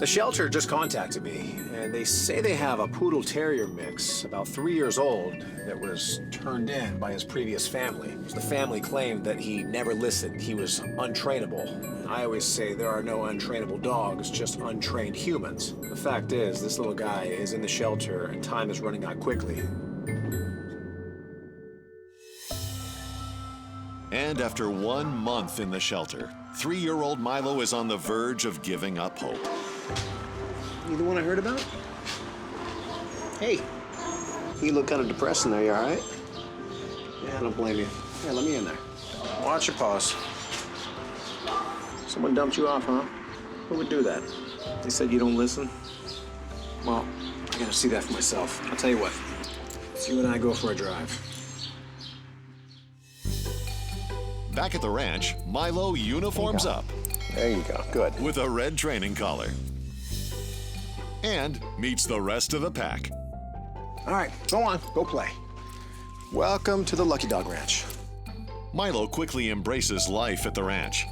The shelter just contacted me, and they say they have a poodle terrier mix, about 3 years old, that was turned in by his previous family. The family claimed that he never listened, he was untrainable. I always say there are no untrainable dogs, just untrained humans. The fact is, this little guy is in the shelter, and time is running out quickly. And after 1 month in the shelter, 3-year-old Milo is on the verge of giving up hope. You the one I heard about? Hey, you look kind of depressed in there, you all right? Yeah, I don't blame you. Yeah, let me in there. Watch your paws. Someone dumped you off, huh? Who would do that? They said you don't listen? Well, I gotta see that for myself. I'll tell you what, let's you and I go for a drive. Back at the ranch, Milo uniforms up. There you go, good. With a red training collar. And meets the rest of the pack. All right, go on, go play. Welcome to the Lucky Dog Ranch. Milo quickly embraces life at the ranch.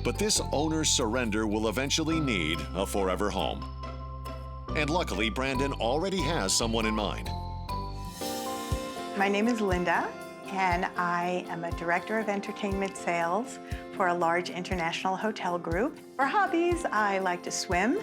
But this owner's surrender will eventually need a forever home. And luckily, Brandon already has someone in mind. My name is Linda, and I am a director of entertainment sales for a large international hotel group. For hobbies, I like to swim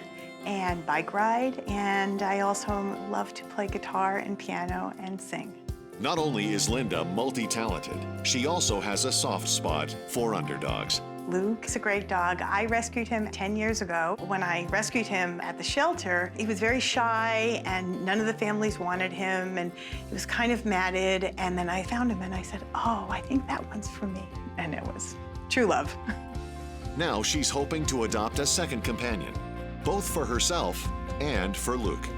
and bike ride, and I also love to play guitar and piano and sing. Not only is Linda multi-talented, she also has a soft spot for underdogs. Luke is a great dog. I rescued him 10 years ago. When I rescued him at the shelter, he was very shy and none of the families wanted him and he was kind of matted. And then I found him and I said, oh, I think that one's for me. And it was true love. Now she's hoping to adopt a second companion, both for herself and for Luke.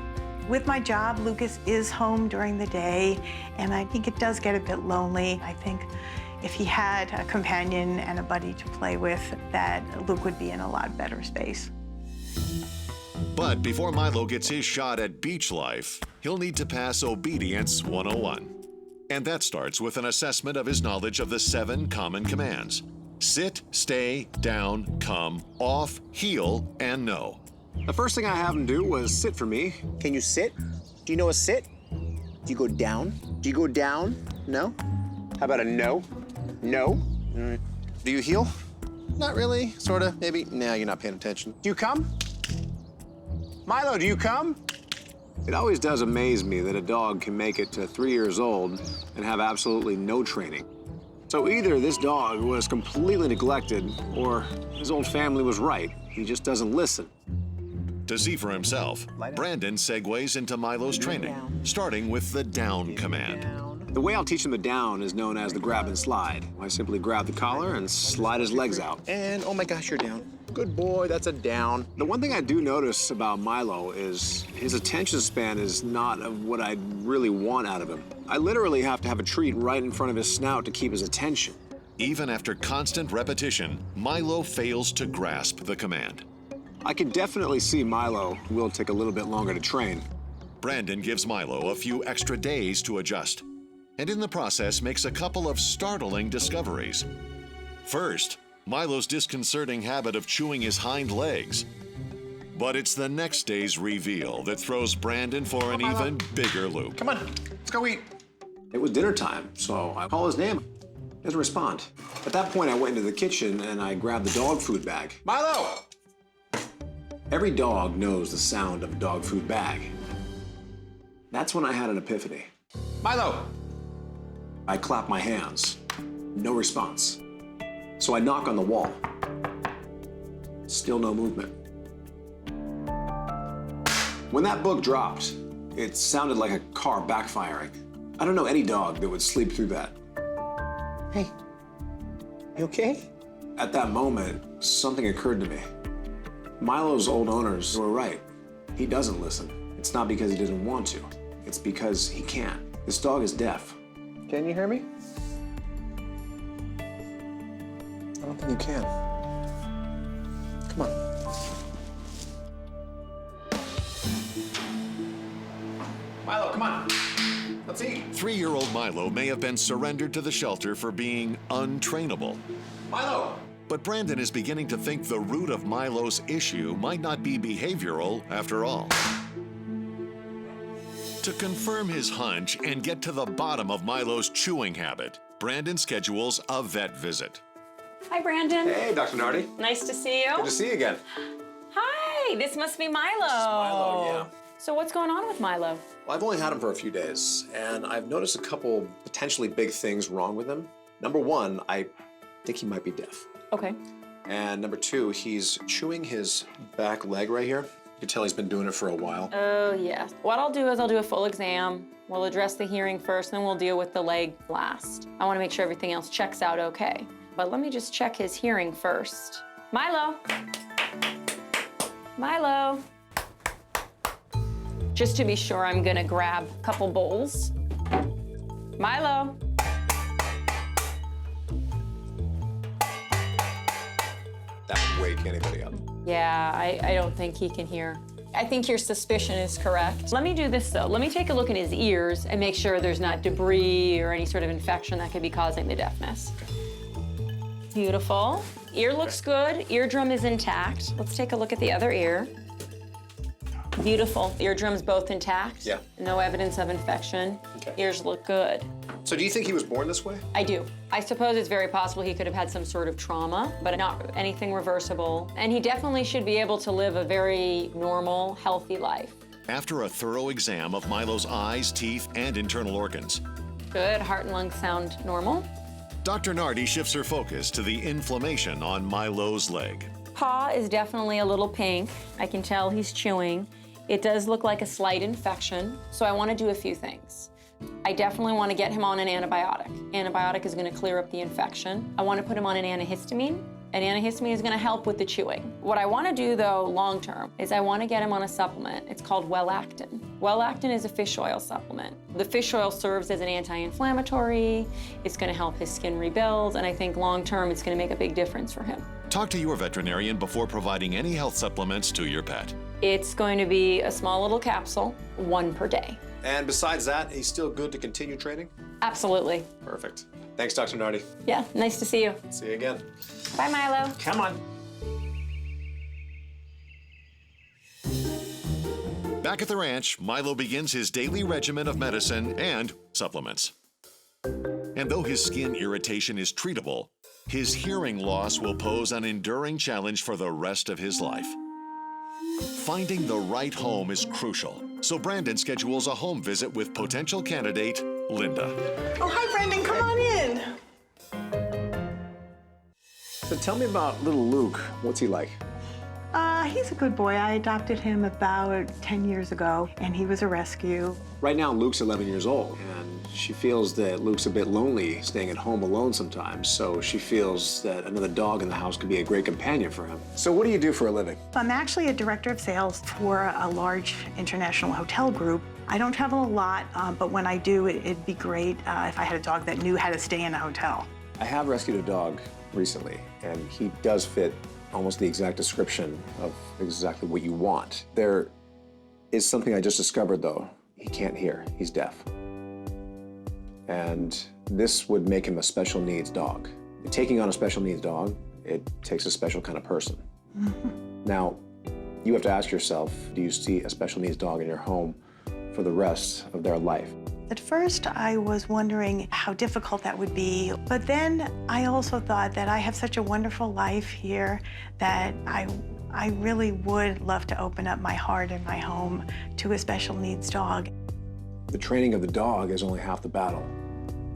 With my job, Lucas is home during the day, and I think it does get a bit lonely. I think if he had a companion and a buddy to play with, that Luke would be in a lot better space. But before Milo gets his shot at beach life, he'll need to pass Obedience 101. And that starts with an assessment of his knowledge of the 7 common commands: sit, stay, down, come, off, heel, and no. The first thing I have him do was sit for me. Can you sit? Do you know a sit? Do you go down? Do you go down? No? How about a no? No? Do you heel? Not really, sorta, maybe. Nah, you're not paying attention. Do you come? Milo, do you come? It always does amaze me that a dog can make it to 3 years old and have absolutely no training. So either this dog was completely neglected or his old family was right. He just doesn't listen. To see for himself, Brandon segues into Milo's training, starting with the down command. The way I'll teach him the down is known as the grab and slide. I simply grab the collar and slide his legs out. And, oh my gosh, you're down. Good boy, that's a down. The one thing I do notice about Milo is his attention span is not of what I really want out of him. I literally have to have a treat right in front of his snout to keep his attention. Even after constant repetition, Milo fails to grasp the command. I can definitely see Milo will take a little bit longer to train. Brandon gives Milo a few extra days to adjust, and in the process makes a couple of startling discoveries. First, Milo's disconcerting habit of chewing his hind legs. But it's the next day's reveal that throws Brandon for an even bigger loop. Come on, let's go eat. It was dinner time, so I call his name. He doesn't respond. At that point, I went into the kitchen and I grabbed the dog food bag. Milo! Every dog knows the sound of a dog food bag. That's when I had an epiphany. Milo! I clap my hands. No response. So I knock on the wall. Still no movement. When that book dropped, it sounded like a car backfiring. I don't know any dog that would sleep through that. Hey, you okay? At that moment, something occurred to me. Milo's old owners were right. He doesn't listen. It's not because he doesn't want to. It's because he can't. This dog is deaf. Can you hear me? I don't think you can. Come on. Milo, come on. Let's eat. 3-year-old Milo may have been surrendered to the shelter for being untrainable. Milo, But Brandon is beginning to think the root of Milo's issue might not be behavioral after all. To confirm his hunch and get to the bottom of Milo's chewing habit, Brandon schedules a vet visit. Hi, Brandon. Hey, Dr. Nardi. Nice to see you. Good to see you again. Hi, this must be Milo. This is Milo, yeah. So what's going on with Milo? Well, I've only had him for a few days, and I've noticed a couple potentially big things wrong with him. Number one, I think he might be deaf. Okay. And number two, he's chewing his back leg right here. You can tell he's been doing it for a while. Oh, yes. What I'll do is I'll do a full exam. We'll address the hearing first, then we'll deal with the leg last. I want to make sure everything else checks out okay. But let me just check his hearing first. Milo. Milo. Just to be sure, I'm gonna grab a couple bowls. Milo. That would wake anybody up. Yeah, I don't think he can hear. I think your suspicion is correct. Let me do this though. Let me take a look at his ears and make sure there's not debris or any sort of infection that could be causing the deafness. Beautiful. Ear looks good. Eardrum is intact. Let's take a look at the other ear. Beautiful. Eardrums both intact. Yeah. No evidence of infection. Okay. Ears look good. So do you think he was born this way? I do. I suppose it's very possible he could have had some sort of trauma, but not anything reversible. And he definitely should be able to live a very normal, healthy life. After a thorough exam of Milo's eyes, teeth, and internal organs, Good. Heart and lungs sound normal. Dr. Nardi shifts her focus to the inflammation on Milo's leg. Paw is definitely a little pink. I can tell he's chewing. It does look like a slight infection, so I want to do a few things. I definitely want to get him on an antibiotic. Antibiotic is going to clear up the infection. I want to put him on an antihistamine. An antihistamine is going to help with the chewing. What I want to do, though, long term, is I want to get him on a supplement. It's called Well-Actin. Well-Actin is a fish oil supplement. The fish oil serves as an anti-inflammatory. It's going to help his skin rebuild, and I think long term it's going to make a big difference for him. Talk to your veterinarian before providing any health supplements to your pet. It's going to be a small little capsule, 1 per day. And besides that, he's still good to continue training? Absolutely. Perfect. Thanks, Dr. Nardi. Yeah, nice to see you. See you again. Bye, Milo. Come on. Back at the ranch, Milo begins his daily regimen of medicine and supplements. And though his skin irritation is treatable, his hearing loss will pose an enduring challenge for the rest of his life. Finding the right home is crucial, so Brandon schedules a home visit with potential candidate Linda. Oh, hi, Brendan. Come on in. So tell me about little Luke. What's he like? He's a good boy. I adopted him about 10 years ago, and he was a rescue. Right now, Luke's 11 years old, and she feels that Luke's a bit lonely staying at home alone sometimes, so she feels that another dog in the house could be a great companion for him. So what do you do for a living? I'm actually a director of sales for a large international hotel group. I don't travel a lot, but when I do, it'd be great if I had a dog that knew how to stay in a hotel. I have rescued a dog recently, and he does fit almost the exact description of exactly what you want. There is something I just discovered, though. He can't hear. He's deaf. And this would make him a special needs dog. Taking on a special needs dog, it takes a special kind of person. Now, you have to ask yourself, do you see a special needs dog in your home for the rest of their life? At first, I was wondering how difficult that would be, but then I also thought that I have such a wonderful life here that I really would love to open up my heart and my home to a special needs dog. The training of the dog is only half the battle.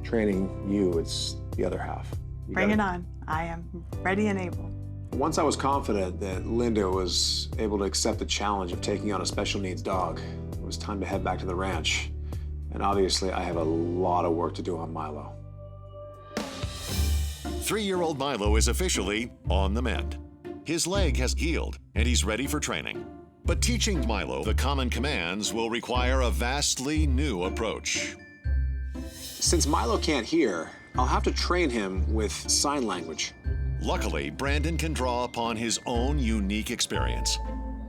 Training you, it's the other half. Bring it on. I am ready and able. Once I was confident that Linda was able to accept the challenge of taking on a special needs dog, it was time to head back to the ranch. And obviously, I have a lot of work to do on Milo. 3-year-old Milo is officially on the mend. His leg has healed, and he's ready for training. But teaching Milo the common commands will require a vastly new approach. Since Milo can't hear, I'll have to train him with sign language. Luckily, Brandon can draw upon his own unique experience.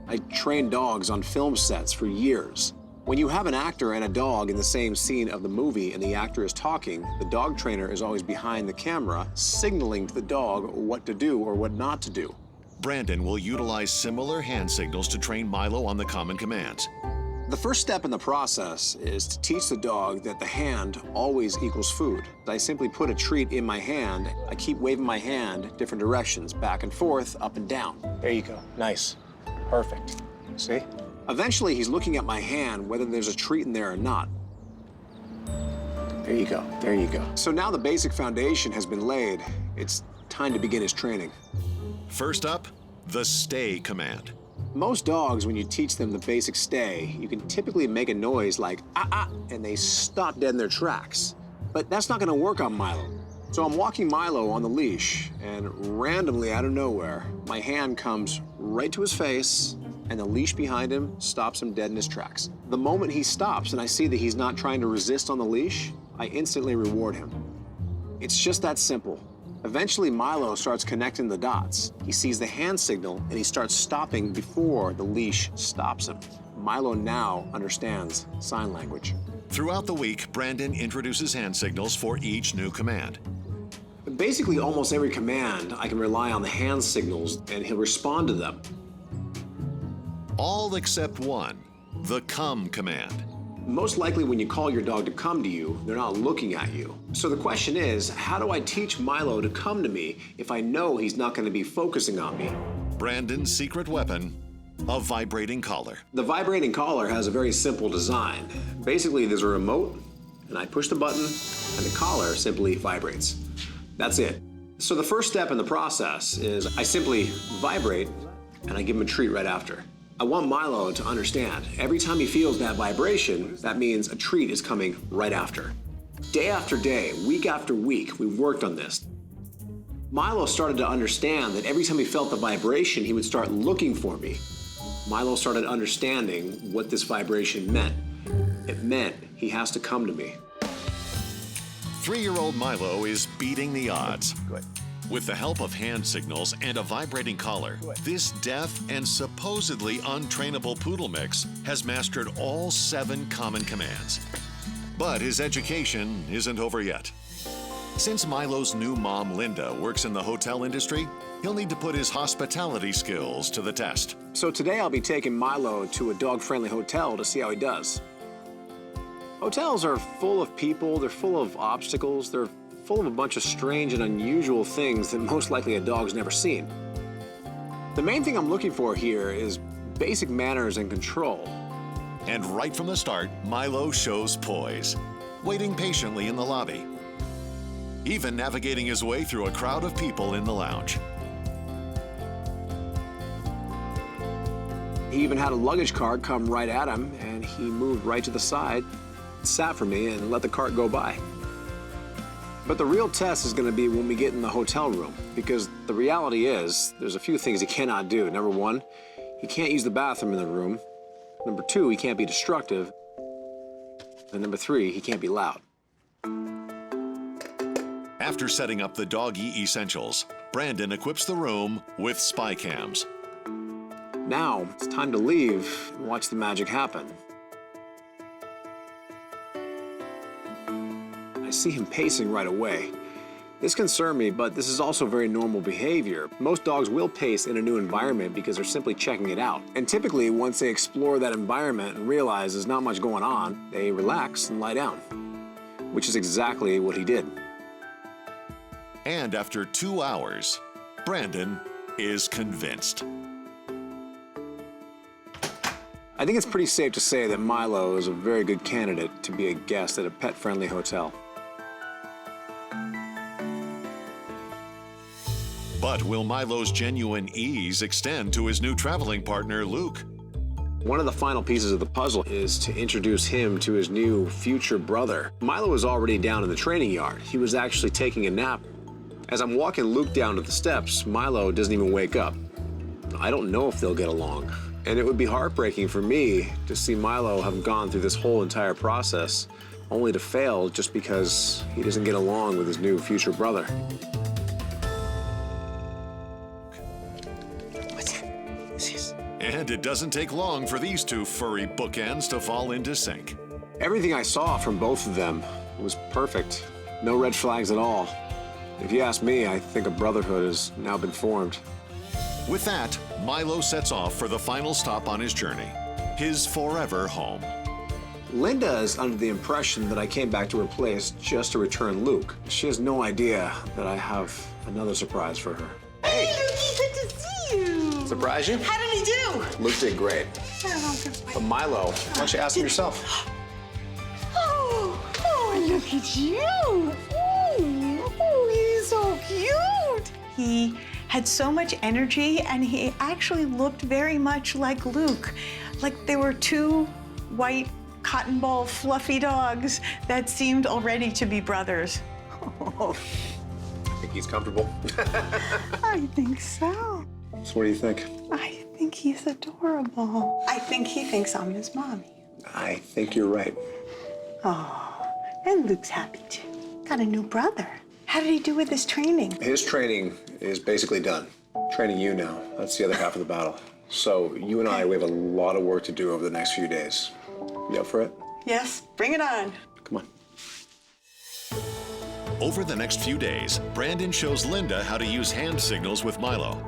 I trained dogs on film sets for years. When you have an actor and a dog in the same scene of the movie and the actor is talking, the dog trainer is always behind the camera, signaling to the dog what to do or what not to do. Brandon will utilize similar hand signals to train Milo on the common commands. The first step in the process is to teach the dog that the hand always equals food. I simply put a treat in my hand. I keep waving my hand different directions, back and forth, up and down. There you go. Nice. Perfect. See? Eventually, he's looking at my hand, whether there's a treat in there or not. There you go. There you go. So now the basic foundation has been laid. It's time to begin his training. First up, the stay command. Most dogs, when you teach them the basic stay, you can typically make a noise like, ah, ah, and they stop dead in their tracks. But that's not gonna work on Milo. So I'm walking Milo on the leash, and randomly out of nowhere, my hand comes right to his face, and the leash behind him stops him dead in his tracks. The moment he stops and I see that he's not trying to resist on the leash, I instantly reward him. It's just that simple. Eventually, Milo starts connecting the dots. He sees the hand signal, and he starts stopping before the leash stops him. Milo now understands sign language. Throughout the week, Brandon introduces hand signals for each new command. Basically, almost every command, I can rely on the hand signals, and he'll respond to them. All except one, the come command. Most likely when you call your dog to come to you, they're not looking at you. So the question is, how do I teach Milo to come to me if I know he's not going to be focusing on me? Brandon's secret weapon, a vibrating collar. The vibrating collar has a very simple design. Basically, there's a remote, and I push the button, and the collar simply vibrates. That's it. So the first step in the process is I simply vibrate, and I give him a treat right after. I want Milo to understand, every time he feels that vibration, that means a treat is coming right after. Day after day, week after week, we've worked on this. Milo started to understand that every time he felt the vibration, he would start looking for me. Milo started understanding what this vibration meant. It meant he has to come to me. 3-year-old Milo is beating the odds. Good. With the help of hand signals and a vibrating collar, this deaf and supposedly untrainable poodle mix has mastered all 7 common commands. But his education isn't over yet. Since Milo's new mom, Linda, works in the hotel industry, he'll need to put his hospitality skills to the test. So today I'll be taking Milo to a dog-friendly hotel to see how he does. Hotels are full of people, they're full of obstacles, they're full of a bunch of strange and unusual things that most likely a dog's never seen. The main thing I'm looking for here is basic manners and control. And right from the start, Milo shows poise, waiting patiently in the lobby, even navigating his way through a crowd of people in the lounge. He even had a luggage cart come right at him, and he moved right to the side, sat for me, and let the cart go by. But the real test is going to be when we get in the hotel room, because the reality is there's a few things he cannot do. Number 1, he can't use the bathroom in the room. Number 2, he can't be destructive. And number 3, he can't be loud. After setting up the doggy essentials, Brandon equips the room with spy cams. Now it's time to leave and watch the magic happen. I see him pacing right away. This concerned me, but this is also very normal behavior. Most dogs will pace in a new environment because they're simply checking it out. And typically, once they explore that environment and realize there's not much going on, they relax and lie down, which is exactly what he did. And after 2 hours, Brandon is convinced. I think it's pretty safe to say that Milo is a very good candidate to be a guest at a pet-friendly hotel. But will Milo's genuine ease extend to his new traveling partner, Luke? One of the final pieces of the puzzle is to introduce him to his new future brother. Milo was already down in the training yard. He was actually taking a nap. As I'm walking Luke down to the steps, Milo doesn't even wake up. I don't know if they'll get along. And it would be heartbreaking for me to see Milo have gone through this whole entire process only to fail just because he doesn't get along with his new future brother. And it doesn't take long for these two furry bookends to fall into sync. Everything I saw from both of them was perfect. No red flags at all. If you ask me, I think a brotherhood has now been formed. With that, Milo sets off for the final stop on his journey, his forever home. Linda is under the impression that I came back to her place just to return Luke. She has no idea that I have another surprise for her. Hey, Lukey, good to see you. Surprise you? How did he do? Luke did great. But Milo, why don't you ask him yourself? Oh, look at you. Oh, he's so cute. He had so much energy, and he actually looked very much like Luke. Like they were two white cotton ball fluffy dogs that seemed already to be brothers. I think he's comfortable. I think so. So what do you think? I think he's adorable. I think he thinks I'm his mommy. I think you're right. Oh, and Luke's happy too. Got a new brother. How did he do with his training? His training is basically done. Training you now. That's the other half of the battle. So you and I, we have a lot of work to do over the next few days. You up for it? Yes, bring it on. Come on. Over the next few days, Brandon shows Linda how to use hand signals with Milo.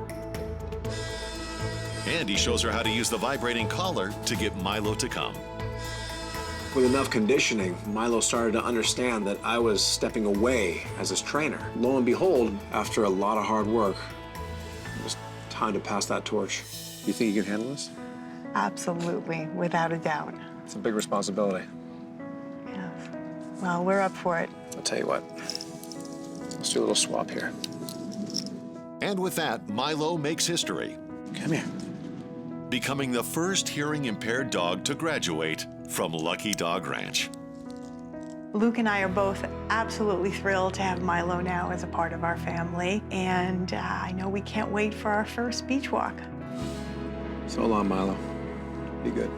And he shows her how to use the vibrating collar to get Milo to come. With enough conditioning, Milo started to understand that I was stepping away as his trainer. Lo and behold, after a lot of hard work, it was time to pass that torch. You think you can handle this? Absolutely, without a doubt. It's a big responsibility. Yes. Well, we're up for it. I'll tell you what. Let's do a little swap here. And with that, Milo makes history, Come here. becoming the first hearing-impaired dog to graduate from Lucky Dog Ranch. Luke and I are both absolutely thrilled to have Milo now as a part of our family, and I know we can't wait for our first beach walk. So long, Milo. Be good.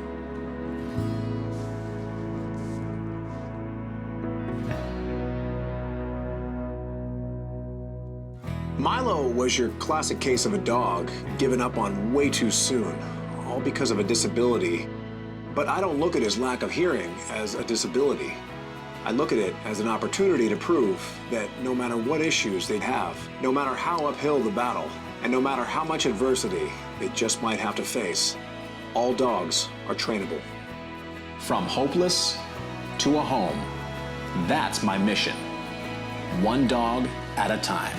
Milo was your classic case of a dog given up on way too soon, all because of a disability. But I don't look at his lack of hearing as a disability. I look at it as an opportunity to prove that no matter what issues they have, no matter how uphill the battle, and no matter how much adversity they just might have to face, all dogs are trainable. From hopeless to a home. That's my mission. One dog at a time.